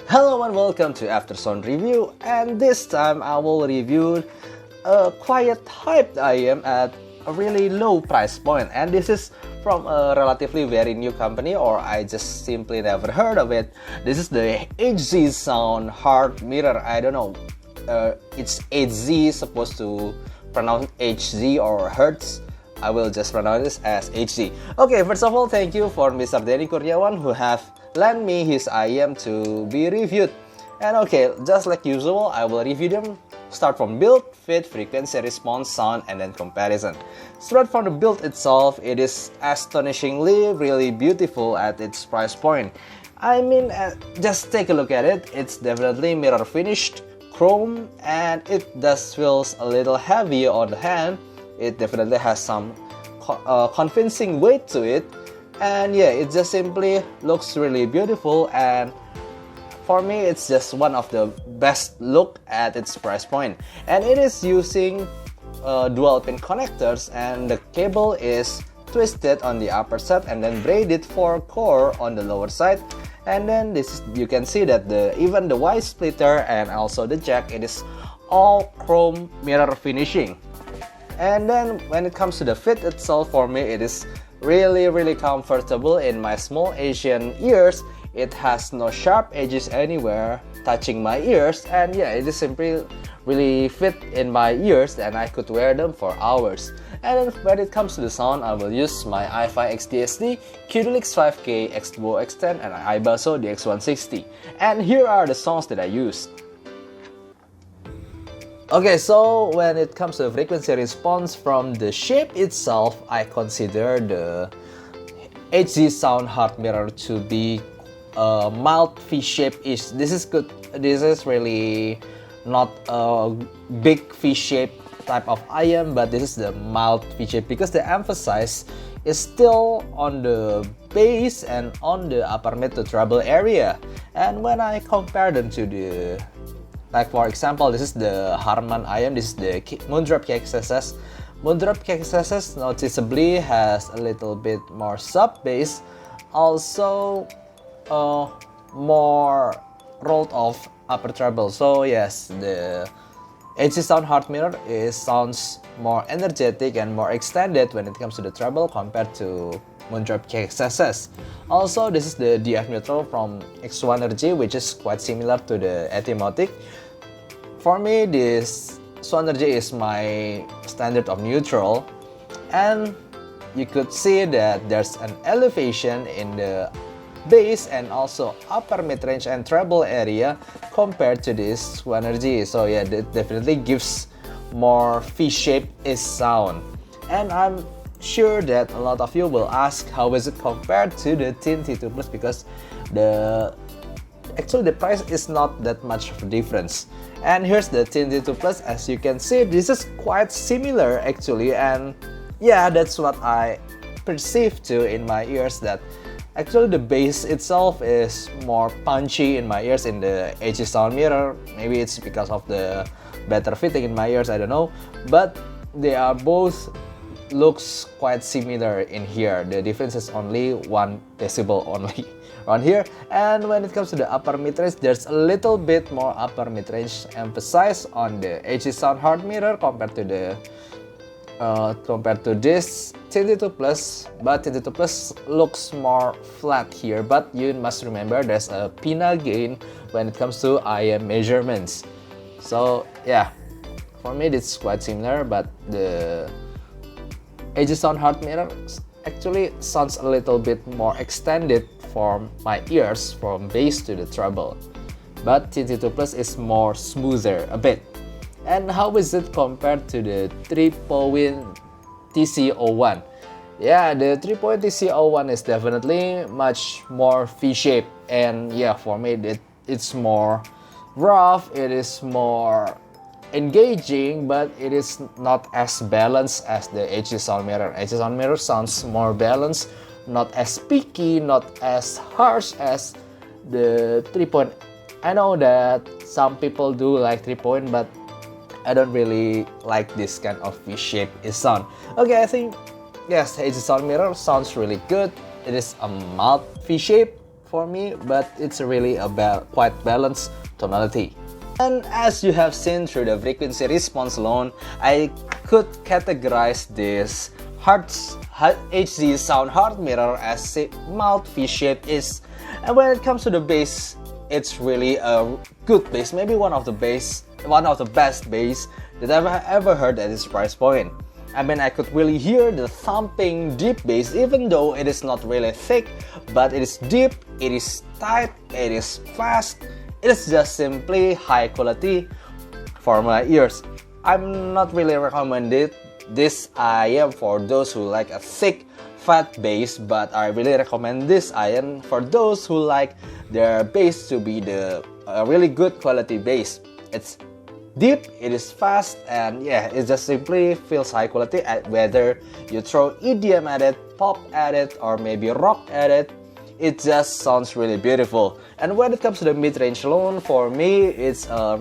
Hello and welcome to HZsound review, and this time I will review a quite hyped IM at a really low price point, and this is from a relatively very new company, or I just simply never heard of it. This is the HZsound Heart Mirror. I don't know, it's HZ supposed to pronounce HZ or Hertz. I will just pronounce this as HZ. Okay, first of all, thank you for Mr. Denny Kurniawan who have lent me his IM to be reviewed. And okay, just like usual, I will review them. Start from build, fit, frequency response, sound, and then comparison. Straight from the build itself, it is astonishingly really beautiful at its price point. I mean, just take a look at it. It's definitely mirror finished, chrome, and it does feels a little heavy on the hand. It definitely has some convincing weight to it, and yeah, it just simply looks really beautiful, and for me it's just one of the best look at its price point. And it is using dual pin connectors, and the cable is twisted on the upper side and then braided for core on the lower side. And then this is, you can see that even the Y splitter and also the jack, it is all chrome mirror finishing. And then when it comes to the fit itself, for me it is really comfortable in my small Asian ears. It has no sharp edges anywhere touching my ears, and yeah, it is simply really fit in my ears, and I could wear them for hours. And then when it comes to the sound, I will use my i5 XDSD, Q-Delix 5K, X2 X10, and iBasso DX160. And here are the songs that I used. Okay, so when it comes to frequency response, from the shape itself, I consider the HZsound Heart Mirror to be a mild V shape. This is good. This is really not a big V shape type of IM, but this is the mild V shape because the emphasis is still on the bass and on the upper mid to treble area. And when I compare them to the, like for example, this is the Harman IM, this is the Moondrop KXSS. Moondrop KXSS noticeably has a little bit more sub bass, also more rolled off upper treble. So yes, the HZsound Heart Mirror sounds more energetic and more extended when it comes to the treble compared to Moondrop KXSS. Also, this is the DF neutral from X1 Energy, which is quite similar to the Etymotic. For me, this X1 Energy is my standard of neutral, and you could see that there's an elevation in the bass and also upper mid-range and treble area compared to this X1 Energy. So yeah, that definitely gives more V-shaped sound. And I'm sure that a lot of you will ask how is it compared to the T2plus, because actually the price is not that much of a difference. And here's the T2plus. As you can see, this is quite similar actually, and yeah, that's what I perceive too in my ears, that actually the bass itself is more punchy in my ears in the HZsound Mirror. Maybe it's because of the better fitting in my ears, I don't know, but they are both looks quite similar in here. The difference is only 1 decibel only around here. And when it comes to the upper mid-range, there's a little bit more upper mid-range emphasize on the HZsound Heart Mirror compared to this T2plus, but T2plus looks more flat here. But you must remember there's a pinna gain when it comes to IM measurements. So yeah, for me it's quite similar, but the HZsound Heart Mirror actually sounds a little bit more extended for my ears from bass to the treble, but T2plus is more smoother a bit. And how is it compared to the 3-point TC01? Yeah, the 3-point TC01 is definitely much more V-shaped, and yeah, for me it's more rough, it is more engaging, but it is not as balanced as the HZsound Mirror. HZsound Mirror sounds more balanced, not as peaky, not as harsh as the 3-point. I know that some people do like 3-point, but I don't really like this kind of V-shaped sound. Okay, I think yes, HZsound Mirror sounds really good. It is a mild V-shape for me, but it's really a quite balanced tonality. And as you have seen through the frequency response alone, I could categorize this HZsound hard mirror as a mouth V-shape is. And when it comes to the bass, it's really a good bass, maybe one of the best bass that I've ever heard at this price point. I mean, I could really hear the thumping deep bass, even though it is not really thick, but it is deep, it is tight, it is fast. It is just simply high quality for my ears. I'm not really recommended this IM for those who like a thick, fat bass, but I really recommend this IM for those who like their bass to be the really good quality bass. It's deep, it is fast, and yeah, it just simply feels high quality. Whether you throw EDM at it, pop at it, or maybe rock at it, it just sounds really beautiful. And when it comes to the mid-range alone, for me, it's a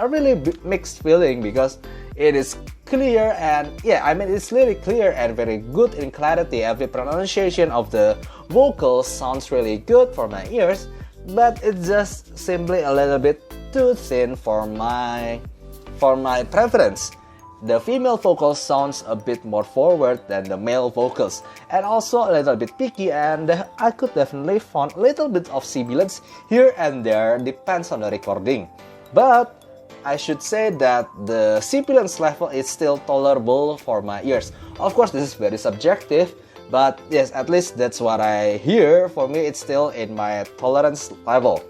really mixed feeling because it is clear and yeah, I mean, it's really clear and very good in clarity. Every pronunciation of the vocals sounds really good for my ears, but it's just simply a little bit too thin for my preference. The female vocal sounds a bit more forward than the male vocals, and also a little bit picky, and I could definitely find a little bit of sibilance here and there, depends on the recording. But I should say that the sibilance level is still tolerable for my ears. Of course, this is very subjective, but yes, at least that's what I hear. For me, it's still in my tolerance level.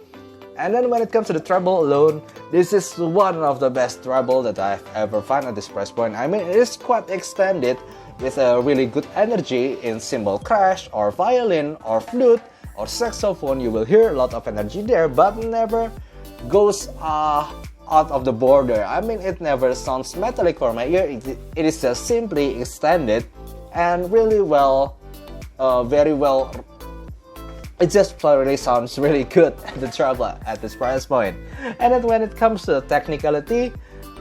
And then when it comes to the treble alone, this is one of the best treble that I've ever found at this price point. I mean, it is quite extended with a really good energy in cymbal crash or violin or flute or saxophone. You will hear a lot of energy there, but never goes out of the border. I mean, it never sounds metallic for my ear. It is just simply extended and really well, very well. It just really sounds really good at the treble at this price point. And then when it comes to the technicality,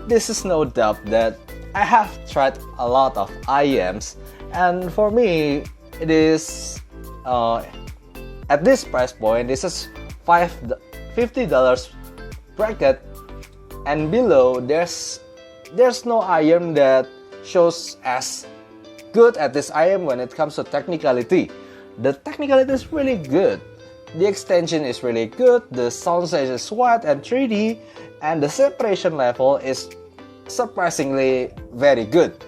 this is no doubt that I have tried a lot of IEMs, and for me, it is at this price point, this is $50 bracket and below. There's no IEM that shows as good at this IEM when it comes to technicality. The technicality is really good, the extension is really good, the sound size is wide and 3D, and the separation level is surprisingly very good.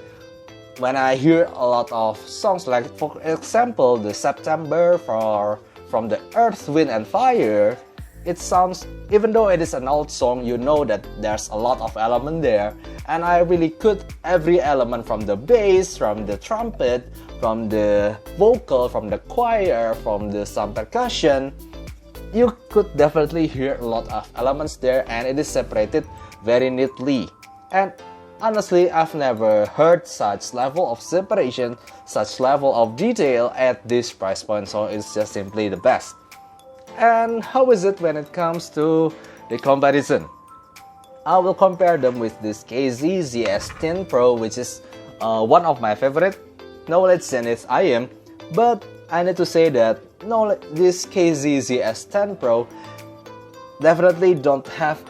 When I hear a lot of songs, like for example the September from the Earth, Wind and Fire, it sounds, even though it is an old song, you know that there's a lot of element there, and I really could every element, from the bass, from the trumpet, from the vocal, from the choir, from the some percussion. You could definitely hear a lot of elements there, and it is separated very neatly. And honestly, I've never heard such level of separation, such level of detail at this price point, so it's just simply the best. And how is it when it comes to the comparison? I will compare them with this HZs Pro, which is one of my favorite knowledge Zenith IM, but I need to say that this HZs Pro definitely don't have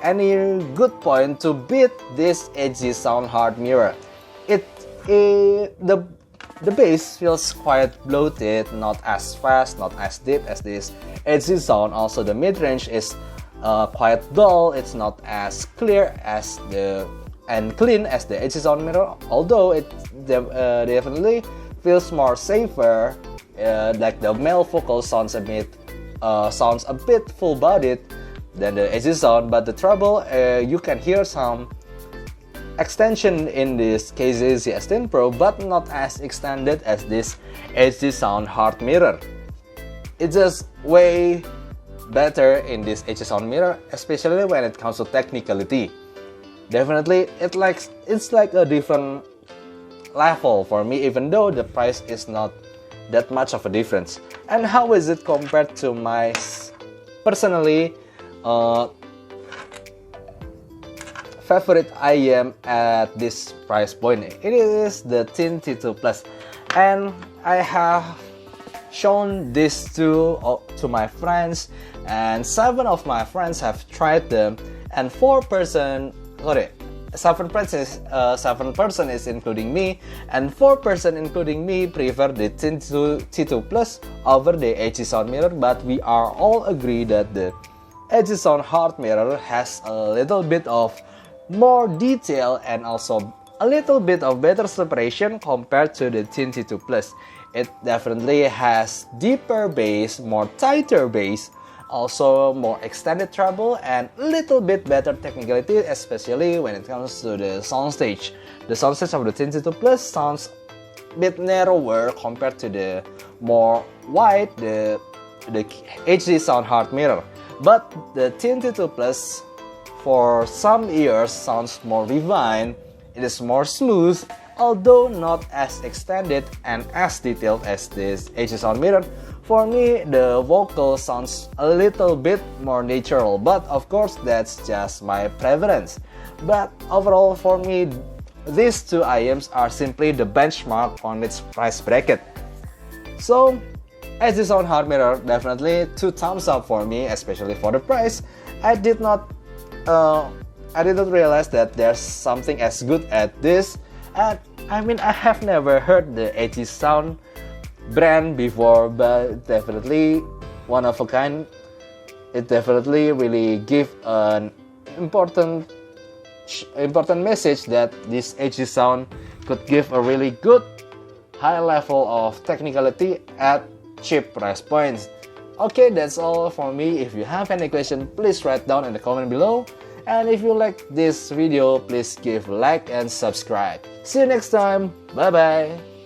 any good point to beat this HZsound hard mirror. The bass feels quite bloated, not as fast, not as deep as this HZsound. Also, the mid-range is quite dull. It's not as clear as and clean as the HZsound mirror, although it definitely feels more safer. Like the male vocal sounds a bit full-bodied than the HZsound, but the treble, you can hear some extension in this HZs Pro, but not as extended as this HZsound hard mirror. It's just way better in this HZsound mirror, especially when it comes to technicality. Definitely, it's like a different level for me, even though the price is not that much of a difference. And how is it compared to my personally favorite IM at this price point? It is the T2plus, and I have shown these two to my friends, and 7 of my friends have tried them, and 7 person is including me, and 4% including me prefer the T2plus over the HZsound mirror, but we are all agree that the HZsound hard mirror has a little bit of more detail and also a little bit of better separation compared to the T2plus. It definitely has deeper bass, more tighter bass, also more extended treble, and a little bit better technicality, especially when it comes to the soundstage. The soundstage of the T2plus sounds a bit narrower compared to the more wide, the HZsound hard mirror. But the T2plus for some ears sounds more refined, it is more smooth, although not as extended and as detailed as this HZsound mirror. For me, the vocal sounds a little bit more natural, but of course that's just my preference. But overall for me, these two IEMs are simply the benchmark on its price bracket. So, HZsound hard mirror, definitely 2 thumbs up for me, especially for the price. I did not realize that there's something as good at this. And I mean, I have never heard the HZsound brand before, but definitely one of a kind. It definitely really give an important message that this HZsound could give a really good high level of technicality at cheap price points. Okay, that's all for me. If you have any question, please write down in the comment below. And if you like this video, please give a like and subscribe. See you next time. Bye bye.